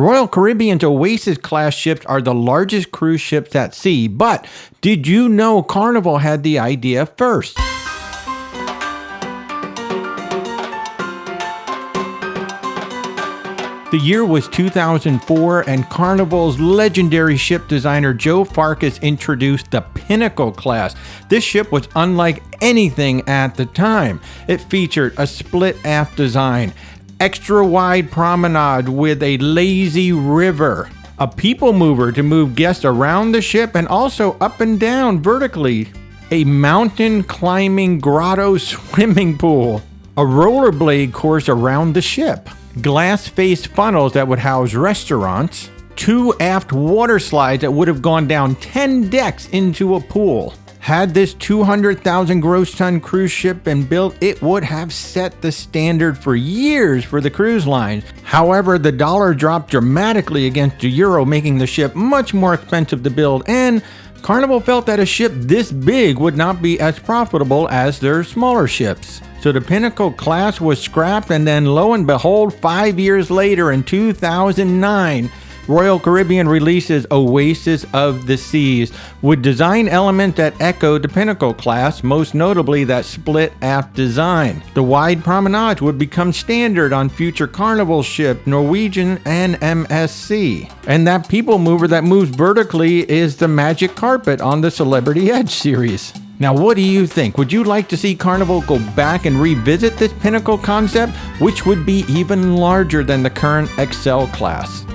Royal Caribbean's Oasis Class ships are the largest cruise ships at sea, but did you know Carnival had the idea first? The year was 2004, and Carnival's legendary ship designer Joe Farkas introduced the Pinnacle Class. This ship was unlike anything at the time. It featured a split aft design, extra wide promenade with a lazy river, a people mover to move guests around the ship and also up and down vertically, a mountain climbing grotto swimming pool, a rollerblade course around the ship, glass-faced funnels that would house restaurants, 2 aft water slides that would have gone down 10 decks into a pool. Had this 200,000 gross ton cruise ship been built, it would have set the standard for years for the cruise lines. However, the dollar dropped dramatically against the euro, making the ship much more expensive to build, and Carnival felt that a ship this big would not be as profitable as their smaller ships. So the Pinnacle Class was scrapped, and then lo and behold, 5 years later in 2009, Royal Caribbean releases Oasis of the Seas with design elements that echoed the Pinnacle Class, most notably that split aft design. The wide promenades would become standard on future Carnival ships, Norwegian and MSC. And that people mover that moves vertically is the magic carpet on the Celebrity Edge series. Now, what do you think? Would you like to see Carnival go back and revisit this Pinnacle concept, which would be even larger than the current XL class?